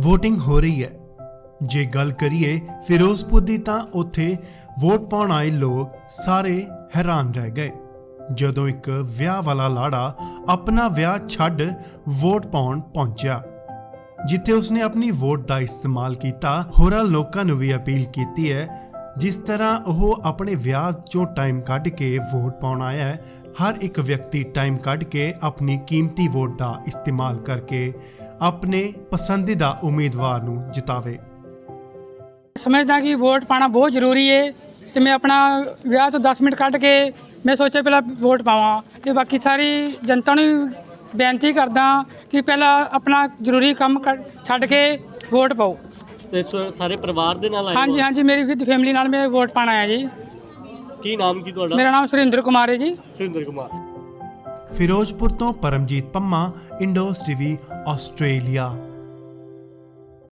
Voting ਹੋ ਰਹੀ ਹੈ। ਜੇ ਗੱਲ ਕਰੀਏ ਫਿਰੋਜ਼ਪੁਰ ਦੀ ਤਾਂ ਉੱਥੇ ਵੋਟ ਪਾਉਣ ਆਏ ਲੋਕ ਸਾਰੇ ਹੈਰਾਨ ਰਹਿ ਗਏ ਜਦੋਂ ਇੱਕ ਵਿਆਹ ਵਾਲਾ ਲਾੜਾ ਆਪਣਾ ਵਿਆਹ ਛੱਡ ਵੋਟ ਪਾਉਣ ਪਹੁੰਚਿਆ, ਜਿੱਥੇ ਉਸਨੇ ਆਪਣੀ ਵੋਟ ਦਾ ਇਸਤੇਮਾਲ ਕੀਤਾ। ਹੋਰਾਂ ਲੋਕਾਂ ਨੂੰ ਵੀ ਅਪੀਲ ਕੀਤੀ ਹੈ ਜਿਸ ਤਰ੍ਹਾਂ ਉਹ ਆਪਣੇ ਵਿਆਹ ਚੋਂ ਟਾਈਮ ਕੱਢ ਕੇ ਵੋਟ ਪਾਉਣ ਆਇਆ ਹੈ, ਹਰ ਇੱਕ ਵਿਅਕਤੀ ਟਾਈਮ ਕੱਢ ਕੇ ਆਪਣੀ ਕੀਮਤੀ ਵੋਟ ਦਾ ਇਸਤੇਮਾਲ ਕਰਕੇ ਆਪਣੇ ਪਸੰਦੀਦਾ ਉਮੀਦਵਾਰ ਨੂੰ ਜਿਤਾਵੇ। ਸਮਝਦਾ ਕਿ ਵੋਟ ਪਾਣਾ ਬਹੁਤ ਜ਼ਰੂਰੀ ਹੈ ਤੇ ਮੈਂ ਆਪਣਾ ਵਿਆਹ ਤੋਂ 10 ਮਿੰਟ ਕੱਢ ਕੇ ਮੈਂ ਸੋਚਿਆ ਪਹਿਲਾਂ ਵੋਟ ਪਾਵਾਂ ਤੇ ਬਾਕੀ ਸਾਰੀ ਜਨਤਾ ਨੂੰ ਬੇਨਤੀ ਕਰਦਾ ਕਿ ਪਹਿਲਾਂ ਆਪਣਾ ਜ਼ਰੂਰੀ ਕੰਮ ਛੱਡ ਕੇ ਵੋਟ ਪਾਓ। ਤੇ ਸਾਰੇ ਪਰਿਵਾਰ ਦੇ ਨਾਲ ਆਏ ਹਾਂਜੀ ਹਾਂਜੀ, ਮੇਰੀ ਵਿਦ ਫੈਮਿਲੀ ਨਾਲ ਮੈਂ ਵੋਟ ਪਾਣ ਆਇਆ ਜੀ। ਕੀ ਨਾਮ ਕੀ ਤੁਹਾਡਾ? ਮੇਰਾ ਨਾਮ ਸੁਰਿੰਦਰ ਕੁਮਾਰ ਹੈ ਜੀ। ਸੁਰਿੰਦਰ ਕੁਮਾਰ। ਫਿਰੋਜ਼ਪੁਰ ਤੋਂ ਪਰਮਜੀਤ ਪੰਮਾ, ਇੰਡੋਜ਼ ਟੀਵੀ, ਆਸਟ੍ਰੇਲੀਆ।